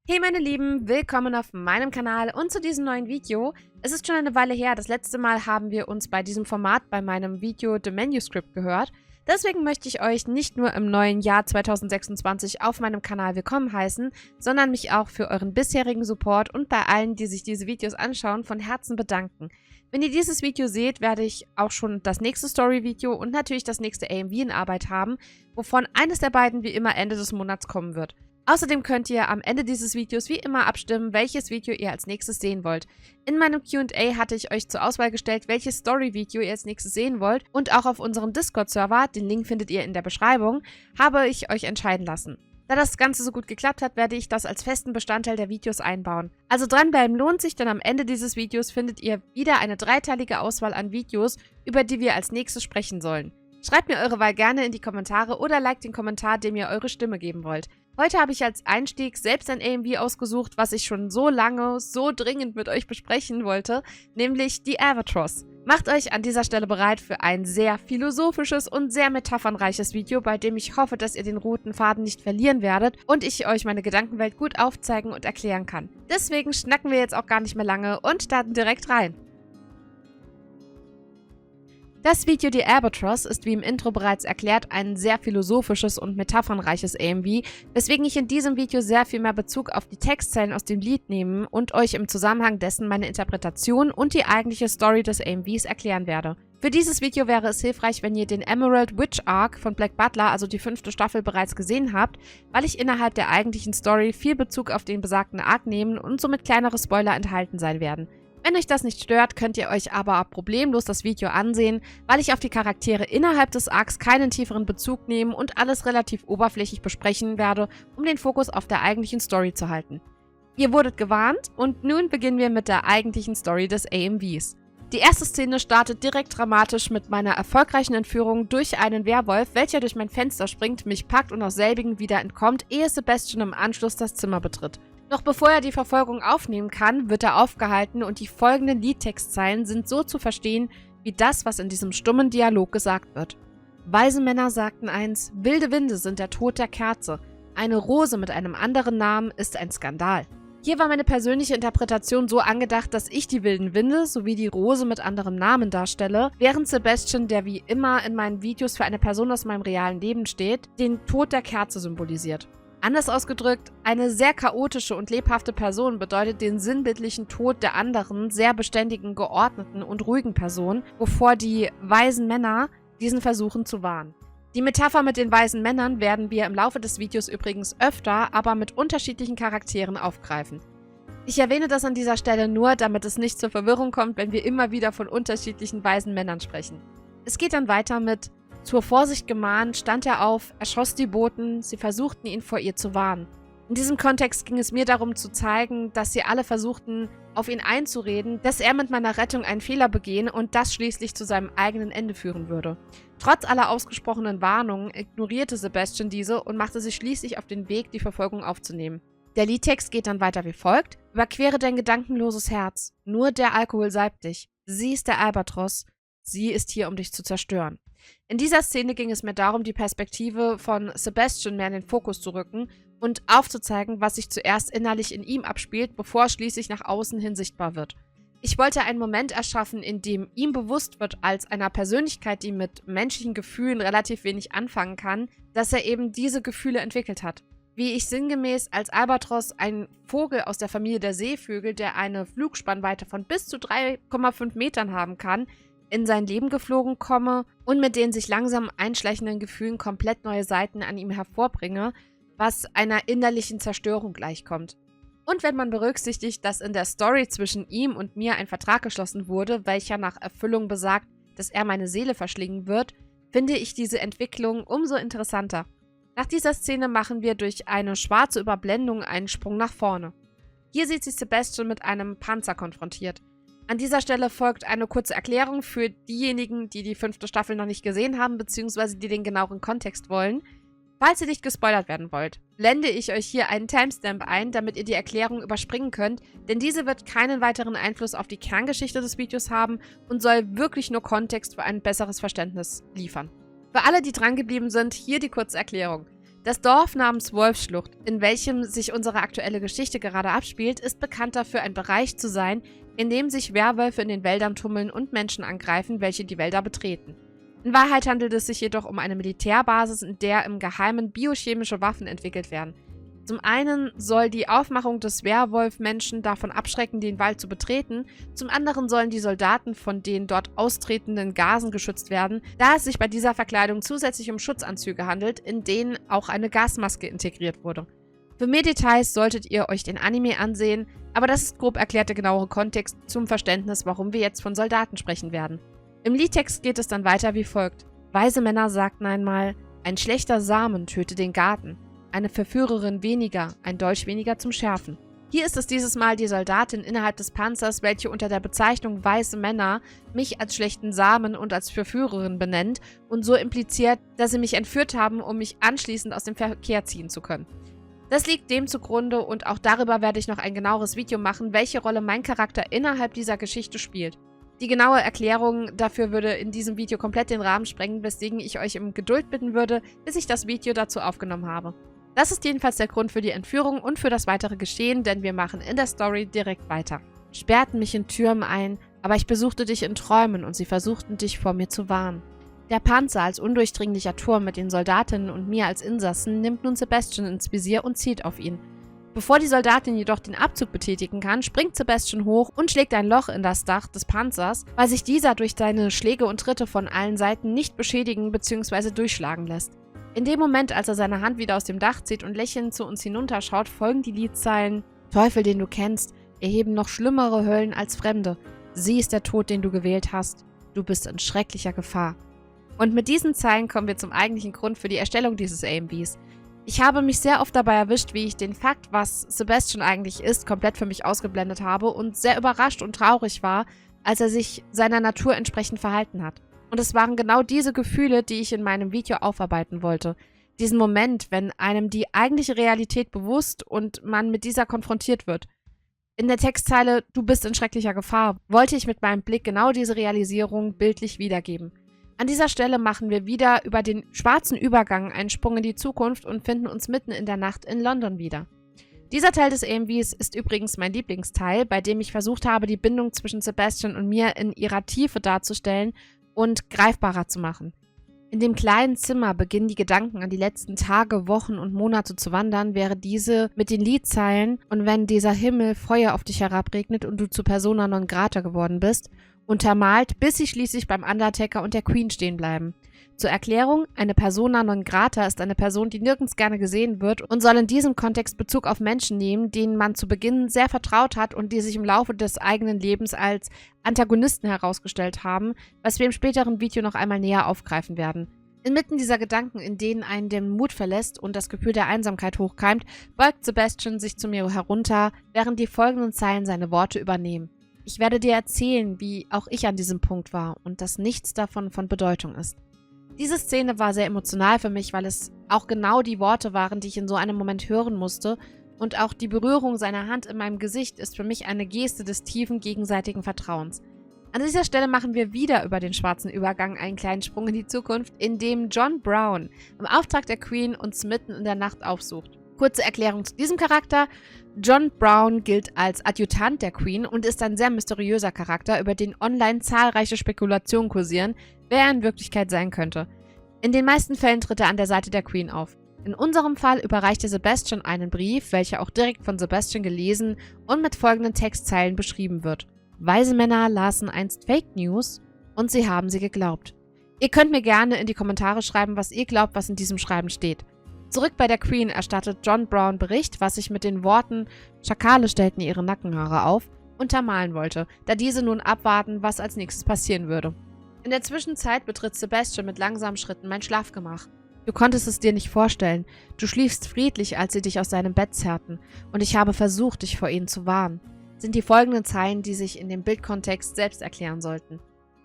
Hey meine Lieben, willkommen auf meinem Kanal und zu diesem neuen Video. Es ist schon eine Weile her, das letzte Mal haben wir uns bei diesem Format bei meinem Video The Manuscript gehört. Deswegen möchte ich euch nicht nur im neuen Jahr 2026 auf meinem Kanal willkommen heißen, sondern mich auch für euren bisherigen Support und bei allen, die sich diese Videos anschauen, von Herzen bedanken. Wenn ihr dieses Video seht, werde ich auch schon das nächste Story-Video und natürlich das nächste AMV in Arbeit haben, wovon eines der beiden wie immer Ende des Monats kommen wird. Außerdem könnt ihr am Ende dieses Videos wie immer abstimmen, welches Video ihr als nächstes sehen wollt. In meinem Q&A hatte ich euch zur Auswahl gestellt, welches Story-Video ihr als nächstes sehen wollt und auch auf unserem Discord-Server, den Link findet ihr in der Beschreibung, habe ich euch entscheiden lassen. Da das Ganze so gut geklappt hat, werde ich das als festen Bestandteil der Videos einbauen. Also dranbleiben lohnt sich, denn am Ende dieses Videos findet ihr wieder eine dreiteilige Auswahl an Videos, über die wir als nächstes sprechen sollen. Schreibt mir eure Wahl gerne in die Kommentare oder liked den Kommentar, dem ihr eure Stimme geben wollt. Heute habe ich als Einstieg selbst ein AMV ausgesucht, was ich schon so lange, so dringend mit euch besprechen wollte, nämlich die Albatross. Macht euch an dieser Stelle bereit für ein sehr philosophisches und sehr metaphernreiches Video, bei dem ich hoffe, dass ihr den roten Faden nicht verlieren werdet und ich euch meine Gedankenwelt gut aufzeigen und erklären kann. Deswegen schnacken wir jetzt auch gar nicht mehr lange und starten direkt rein. Das Video Die Albatross ist wie im Intro bereits erklärt ein sehr philosophisches und metaphernreiches AMV, weswegen ich in diesem Video sehr viel mehr Bezug auf die Textzeilen aus dem Lied nehmen und euch im Zusammenhang dessen meine Interpretation und die eigentliche Story des AMVs erklären werde. Für dieses Video wäre es hilfreich, wenn ihr den Emerald Witch Arc von Black Butler, also die 5. Staffel, bereits gesehen habt, weil ich innerhalb der eigentlichen Story viel Bezug auf den besagten Arc nehmen und somit kleinere Spoiler enthalten sein werden. Wenn euch das nicht stört, könnt ihr euch aber problemlos das Video ansehen, weil ich auf die Charaktere innerhalb des Arcs keinen tieferen Bezug nehmen und alles relativ oberflächlich besprechen werde, um den Fokus auf der eigentlichen Story zu halten. Ihr wurdet gewarnt und nun beginnen wir mit der eigentlichen Story des AMVs. Die erste Szene startet direkt dramatisch mit meiner erfolgreichen Entführung durch einen Werwolf, welcher durch mein Fenster springt, mich packt und aus selbigen wieder entkommt, ehe Sebastian im Anschluss das Zimmer betritt. Noch bevor er die Verfolgung aufnehmen kann, wird er aufgehalten und die folgenden Liedtextzeilen sind so zu verstehen, wie das, was in diesem stummen Dialog gesagt wird. Weise Männer sagten einst, wilde Winde sind der Tod der Kerze. Eine Rose mit einem anderen Namen ist ein Skandal. Hier war meine persönliche Interpretation so angedacht, dass ich die wilden Winde sowie die Rose mit anderem Namen darstelle, während Sebastian, der wie immer in meinen Videos für eine Person aus meinem realen Leben steht, den Tod der Kerze symbolisiert. Anders ausgedrückt, eine sehr chaotische und lebhafte Person bedeutet den sinnbildlichen Tod der anderen, sehr beständigen, geordneten und ruhigen Person, wovor die weisen Männer diesen versuchen zu warnen. Die Metapher mit den weisen Männern werden wir im Laufe des Videos übrigens öfter, aber mit unterschiedlichen Charakteren aufgreifen. Ich erwähne das an dieser Stelle nur, damit es nicht zur Verwirrung kommt, wenn wir immer wieder von unterschiedlichen weisen Männern sprechen. Es geht dann weiter mit: Zur Vorsicht gemahnt, stand er auf, erschoss die Boten, sie versuchten ihn vor ihr zu warnen. In diesem Kontext ging es mir darum zu zeigen, dass sie alle versuchten, auf ihn einzureden, dass er mit meiner Rettung einen Fehler begehen und das schließlich zu seinem eigenen Ende führen würde. Trotz aller ausgesprochenen Warnungen ignorierte Sebastian diese und machte sich schließlich auf den Weg, die Verfolgung aufzunehmen. Der Liedtext geht dann weiter wie folgt: Überquere dein gedankenloses Herz, nur der Alkohol salbt dich. Sie ist der Albatross, sie ist hier, um dich zu zerstören. In dieser Szene ging es mir darum, die Perspektive von Sebastian mehr in den Fokus zu rücken und aufzuzeigen, was sich zuerst innerlich in ihm abspielt, bevor es schließlich nach außen hin sichtbar wird. Ich wollte einen Moment erschaffen, in dem ihm bewusst wird, als einer Persönlichkeit, die mit menschlichen Gefühlen relativ wenig anfangen kann, dass er eben diese Gefühle entwickelt hat. Wie ich sinngemäß als Albatros, ein Vogel aus der Familie der Seevögel, der eine Flugspannweite von bis zu 3,5 Metern haben kann, in sein Leben geflogen komme und mit den sich langsam einschleichenden Gefühlen komplett neue Seiten an ihm hervorbringe, was einer innerlichen Zerstörung gleichkommt. Und wenn man berücksichtigt, dass in der Story zwischen ihm und mir ein Vertrag geschlossen wurde, welcher nach Erfüllung besagt, dass er meine Seele verschlingen wird, finde ich diese Entwicklung umso interessanter. Nach dieser Szene machen wir durch eine schwarze Überblendung einen Sprung nach vorne. Hier sieht sich Sebastian mit einem Panzer konfrontiert. An dieser Stelle folgt eine kurze Erklärung für diejenigen, die die 5. Staffel noch nicht gesehen haben, bzw. die den genaueren Kontext wollen. Falls ihr nicht gespoilert werden wollt, blende ich euch hier einen Timestamp ein, damit ihr die Erklärung überspringen könnt, denn diese wird keinen weiteren Einfluss auf die Kerngeschichte des Videos haben und soll wirklich nur Kontext für ein besseres Verständnis liefern. Für alle, die drangeblieben sind, hier die kurze Erklärung. Das Dorf namens Wolfsschlucht, in welchem sich unsere aktuelle Geschichte gerade abspielt, ist bekannt dafür, ein Bereich zu sein, in dem sich Werwölfe in den Wäldern tummeln und Menschen angreifen, welche die Wälder betreten. In Wahrheit handelt es sich jedoch um eine Militärbasis, in der im Geheimen biochemische Waffen entwickelt werden. Zum einen soll die Aufmachung des Werwolf-Menschen davon abschrecken, den Wald zu betreten, zum anderen sollen die Soldaten von den dort austretenden Gasen geschützt werden, da es sich bei dieser Verkleidung zusätzlich um Schutzanzüge handelt, in denen auch eine Gasmaske integriert wurde. Für mehr Details solltet ihr euch den Anime ansehen, aber das ist grob erklärt der genauere Kontext zum Verständnis, warum wir jetzt von Soldaten sprechen werden. Im Liedtext geht es dann weiter wie folgt. Weise Männer sagten einmal, ein schlechter Samen töte den Garten. Eine Verführerin weniger, ein Dolch weniger zum Schärfen. Hier ist es dieses Mal die Soldatin innerhalb des Panzers, welche unter der Bezeichnung weiße Männer mich als schlechten Samen und als Verführerin benennt und so impliziert, dass sie mich entführt haben, um mich anschließend aus dem Verkehr ziehen zu können. Das liegt dem zugrunde und auch darüber werde ich noch ein genaueres Video machen, welche Rolle mein Charakter innerhalb dieser Geschichte spielt. Die genaue Erklärung dafür würde in diesem Video komplett den Rahmen sprengen, weswegen ich euch um Geduld bitten würde, bis ich das Video dazu aufgenommen habe. Das ist jedenfalls der Grund für die Entführung und für das weitere Geschehen, denn wir machen in der Story direkt weiter. Sperrten mich in Türmen ein, aber ich besuchte dich in Träumen und sie versuchten dich vor mir zu warnen. Der Panzer als undurchdringlicher Turm mit den Soldatinnen und mir als Insassen nimmt nun Sebastian ins Visier und zielt auf ihn. Bevor die Soldatin jedoch den Abzug betätigen kann, springt Sebastian hoch und schlägt ein Loch in das Dach des Panzers, weil sich dieser durch seine Schläge und Tritte von allen Seiten nicht beschädigen bzw. durchschlagen lässt. In dem Moment, als er seine Hand wieder aus dem Dach zieht und lächelnd zu uns hinunterschaut, folgen die Liedzeilen: Teufel, den du kennst, erheben noch schlimmere Höllen als Fremde. Sie ist der Tod, den du gewählt hast. Du bist in schrecklicher Gefahr. Und mit diesen Zeilen kommen wir zum eigentlichen Grund für die Erstellung dieses AMVs. Ich habe mich sehr oft dabei erwischt, wie ich den Fakt, was Sebastian eigentlich ist, komplett für mich ausgeblendet habe und sehr überrascht und traurig war, als er sich seiner Natur entsprechend verhalten hat. Und es waren genau diese Gefühle, die ich in meinem Video aufarbeiten wollte. Diesen Moment, wenn einem die eigentliche Realität bewusst und man mit dieser konfrontiert wird. In der Textzeile „Du bist in schrecklicher Gefahr" wollte ich mit meinem Blick genau diese Realisierung bildlich wiedergeben. An dieser Stelle machen wir wieder über den schwarzen Übergang einen Sprung in die Zukunft und finden uns mitten in der Nacht in London wieder. Dieser Teil des AMVs ist übrigens mein Lieblingsteil, bei dem ich versucht habe, die Bindung zwischen Sebastian und mir in ihrer Tiefe darzustellen und greifbarer zu machen. In dem kleinen Zimmer beginnen die Gedanken an die letzten Tage, Wochen und Monate zu wandern, während diese mit den Liedzeilen „Und wenn dieser Himmel Feuer auf dich herabregnet und du zu Persona non grata geworden bist" untermalt, bis sie schließlich beim Undertaker und der Queen stehen bleiben. Zur Erklärung, eine Persona non grata ist eine Person, die nirgends gerne gesehen wird und soll in diesem Kontext Bezug auf Menschen nehmen, denen man zu Beginn sehr vertraut hat und die sich im Laufe des eigenen Lebens als Antagonisten herausgestellt haben, was wir im späteren Video noch einmal näher aufgreifen werden. Inmitten dieser Gedanken, in denen einen der Mut verlässt und das Gefühl der Einsamkeit hochkeimt, beugt Sebastian sich zu mir herunter, während die folgenden Zeilen seine Worte übernehmen. Ich werde dir erzählen, wie auch ich an diesem Punkt war und dass nichts davon von Bedeutung ist. Diese Szene war sehr emotional für mich, weil es auch genau die Worte waren, die ich in so einem Moment hören musste, und auch die Berührung seiner Hand in meinem Gesicht ist für mich eine Geste des tiefen gegenseitigen Vertrauens. An dieser Stelle machen wir wieder über den schwarzen Übergang einen kleinen Sprung in die Zukunft, in dem John Brown im Auftrag der Queen uns mitten in der Nacht aufsucht. Kurze Erklärung zu diesem Charakter: John Brown gilt als Adjutant der Queen und ist ein sehr mysteriöser Charakter, über den online zahlreiche Spekulationen kursieren, wer er in Wirklichkeit sein könnte. In den meisten Fällen tritt er an der Seite der Queen auf. In unserem Fall überreichte Sebastian einen Brief, welcher auch direkt von Sebastian gelesen und mit folgenden Textzeilen beschrieben wird. Weise Männer lasen einst Fake News und sie haben sie geglaubt. Ihr könnt mir gerne in die Kommentare schreiben, was ihr glaubt, was in diesem Schreiben steht. Zurück bei der Queen erstattet John Brown Bericht, was ich mit den Worten „Schakale stellten ihre Nackenhaare auf" untermalen wollte, da diese nun abwarten, was als nächstes passieren würde. In der Zwischenzeit betritt Sebastian mit langsamen Schritten mein Schlafgemach. Du konntest es dir nicht vorstellen. Du schliefst friedlich, als sie dich aus seinem Bett zerrten, und ich habe versucht, dich vor ihnen zu warnen. Sind die folgenden Zeilen, die sich in dem Bildkontext selbst erklären sollten.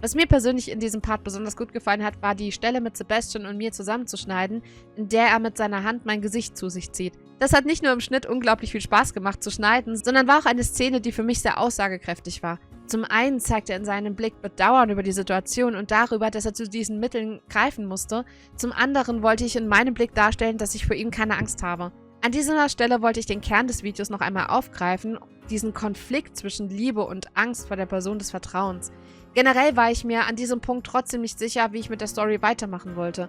Was mir persönlich in diesem Part besonders gut gefallen hat, war die Stelle mit Sebastian und mir zusammenzuschneiden, in der er mit seiner Hand mein Gesicht zu sich zieht. Das hat nicht nur im Schnitt unglaublich viel Spaß gemacht zu schneiden, sondern war auch eine Szene, die für mich sehr aussagekräftig war. Zum einen zeigt er in seinem Blick Bedauern über die Situation und darüber, dass er zu diesen Mitteln greifen musste. Zum anderen wollte ich in meinem Blick darstellen, dass ich vor ihm keine Angst habe. An dieser Stelle wollte ich den Kern des Videos noch einmal aufgreifen, diesen Konflikt zwischen Liebe und Angst vor der Person des Vertrauens. Generell war ich mir an diesem Punkt trotzdem nicht sicher, wie ich mit der Story weitermachen wollte.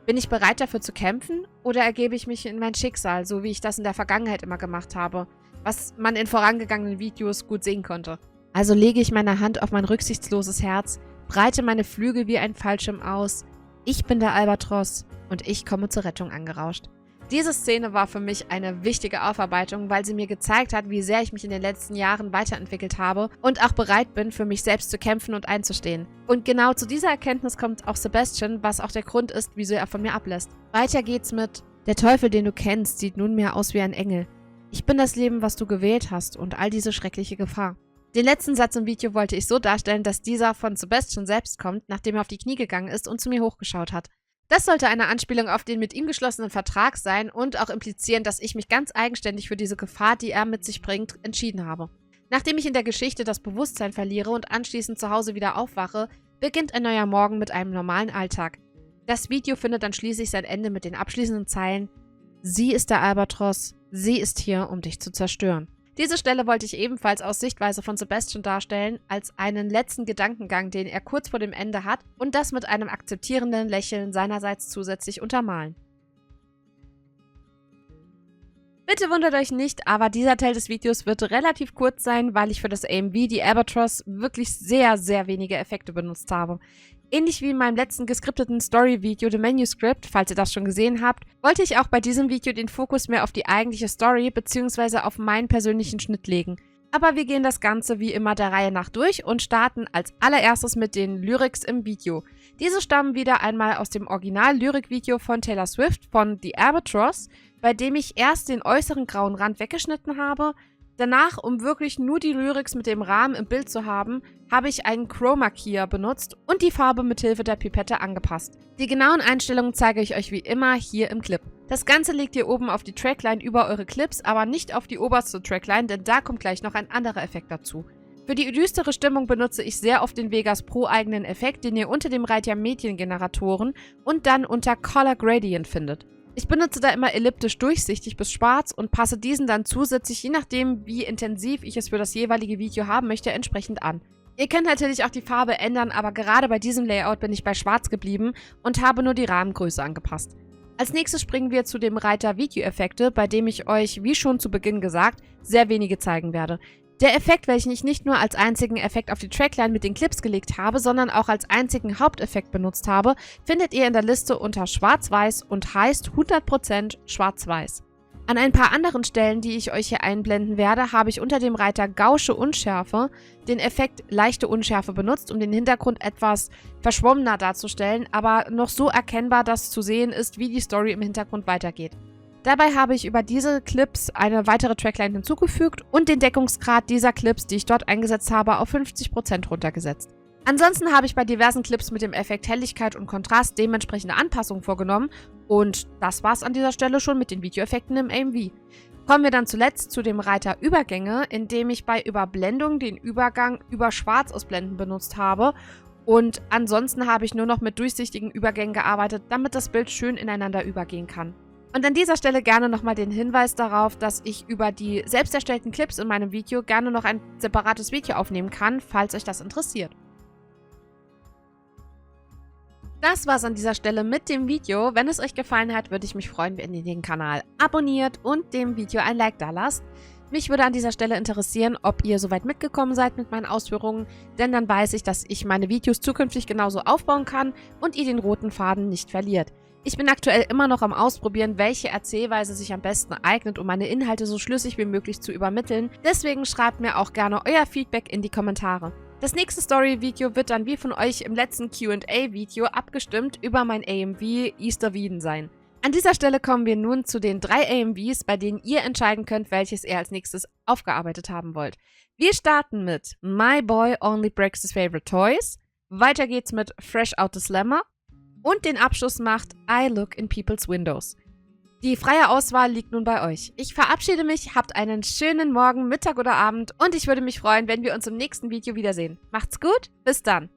Bin ich bereit dafür zu kämpfen oder ergebe ich mich in mein Schicksal, so wie ich das in der Vergangenheit immer gemacht habe, was man in vorangegangenen Videos gut sehen konnte. Also lege ich meine Hand auf mein rücksichtsloses Herz, breite meine Flügel wie ein Fallschirm aus. Ich bin der Albatros und ich komme zur Rettung angerauscht. Diese Szene war für mich eine wichtige Aufarbeitung, weil sie mir gezeigt hat, wie sehr ich mich in den letzten Jahren weiterentwickelt habe und auch bereit bin, für mich selbst zu kämpfen und einzustehen. Und genau zu dieser Erkenntnis kommt auch Sebastian, was auch der Grund ist, wieso er von mir ablässt. Weiter geht's mit: Der Teufel, den du kennst, sieht nunmehr aus wie ein Engel. Ich bin das Leben, was du gewählt hast und all diese schreckliche Gefahr. Den letzten Satz im Video wollte ich so darstellen, dass dieser von Sebastian selbst kommt, nachdem er auf die Knie gegangen ist und zu mir hochgeschaut hat. Das sollte eine Anspielung auf den mit ihm geschlossenen Vertrag sein und auch implizieren, dass ich mich ganz eigenständig für diese Gefahr, die er mit sich bringt, entschieden habe. Nachdem ich in der Geschichte das Bewusstsein verliere und anschließend zu Hause wieder aufwache, beginnt ein neuer Morgen mit einem normalen Alltag. Das Video findet dann schließlich sein Ende mit den abschließenden Zeilen: Sie ist der Albatros, sie ist hier, um dich zu zerstören. Diese Stelle wollte ich ebenfalls aus Sichtweise von Sebastian darstellen, als einen letzten Gedankengang, den er kurz vor dem Ende hat, und das mit einem akzeptierenden Lächeln seinerseits zusätzlich untermalen. Bitte wundert euch nicht, aber dieser Teil des Videos wird relativ kurz sein, weil ich für das AMV, die Albatros, wirklich sehr, sehr wenige Effekte benutzt habe. Ähnlich wie in meinem letzten geskripteten Story-Video The Manuscript, falls ihr das schon gesehen habt, wollte ich auch bei diesem Video den Fokus mehr auf die eigentliche Story bzw. auf meinen persönlichen Schnitt legen. Aber wir gehen das Ganze wie immer der Reihe nach durch und starten als allererstes mit den Lyrics im Video. Diese stammen wieder einmal aus dem Original-Lyrik-Video von Taylor Swift von The Albatros, bei dem ich erst den äußeren grauen Rand weggeschnitten habe. Danach, um wirklich nur die Lyrics mit dem Rahmen im Bild zu haben, habe ich einen Chroma Keyer benutzt und die Farbe mithilfe der Pipette angepasst. Die genauen Einstellungen zeige ich euch wie immer hier im Clip. Das Ganze legt ihr oben auf die Trackline über eure Clips, aber nicht auf die oberste Trackline, denn da kommt gleich noch ein anderer Effekt dazu. Für die düstere Stimmung benutze ich sehr oft den Vegas Pro eigenen Effekt, den ihr unter dem Reiter Mediengeneratoren und dann unter Color Gradient findet. Ich benutze da immer elliptisch durchsichtig bis schwarz und passe diesen dann zusätzlich, je nachdem wie intensiv ich es für das jeweilige Video haben möchte, entsprechend an. Ihr könnt natürlich auch die Farbe ändern, aber gerade bei diesem Layout bin ich bei schwarz geblieben und habe nur die Rahmengröße angepasst. Als nächstes springen wir zu dem Reiter Videoeffekte, bei dem ich euch, wie schon zu Beginn gesagt, sehr wenige zeigen werde. Der Effekt, welchen ich nicht nur als einzigen Effekt auf die Trackline mit den Clips gelegt habe, sondern auch als einzigen Haupteffekt benutzt habe, findet ihr in der Liste unter Schwarz-Weiß und heißt 100% Schwarz-Weiß. An ein paar anderen Stellen, die ich euch hier einblenden werde, habe ich unter dem Reiter Gaußsche Unschärfe den Effekt leichte Unschärfe benutzt, um den Hintergrund etwas verschwommener darzustellen, aber noch so erkennbar, dass zu sehen ist, wie die Story im Hintergrund weitergeht. Dabei habe ich über diese Clips eine weitere Trackline hinzugefügt und den Deckungsgrad dieser Clips, die ich dort eingesetzt habe, auf 50% runtergesetzt. Ansonsten habe ich bei diversen Clips mit dem Effekt Helligkeit und Kontrast dementsprechende Anpassungen vorgenommen und das war's an dieser Stelle schon mit den Videoeffekten im AMV. Kommen wir dann zuletzt zu dem Reiter Übergänge, in dem ich bei Überblendung den Übergang über Schwarz ausblenden benutzt habe. Und ansonsten habe ich nur noch mit durchsichtigen Übergängen gearbeitet, damit das Bild schön ineinander übergehen kann. Und an dieser Stelle gerne nochmal den Hinweis darauf, dass ich über die selbst erstellten Clips in meinem Video gerne noch ein separates Video aufnehmen kann, falls euch das interessiert. Das war's an dieser Stelle mit dem Video. Wenn es euch gefallen hat, würde ich mich freuen, wenn ihr den Kanal abonniert und dem Video ein Like da lasst. Mich würde an dieser Stelle interessieren, ob ihr soweit mitgekommen seid mit meinen Ausführungen, denn dann weiß ich, dass ich meine Videos zukünftig genauso aufbauen kann und ihr den roten Faden nicht verliert. Ich bin aktuell immer noch am Ausprobieren, welche Erzählweise sich am besten eignet, um meine Inhalte so schlüssig wie möglich zu übermitteln. Deswegen schreibt mir auch gerne euer Feedback in die Kommentare. Das nächste Story-Video wird dann wie von euch im letzten Q&A-Video abgestimmt über mein AMV Easter Wieden sein. An dieser Stelle kommen wir nun zu den 3 AMVs, bei denen ihr entscheiden könnt, welches ihr als nächstes aufgearbeitet haben wollt. Wir starten mit My Boy Only Breaks His Favorite Toys, weiter geht's mit Fresh Out the Slammer und den Abschluss macht I Look in People's Windows. Die freie Auswahl liegt nun bei euch. Ich verabschiede mich, habt einen schönen Morgen, Mittag oder Abend und ich würde mich freuen, wenn wir uns im nächsten Video wiedersehen. Macht's gut, bis dann!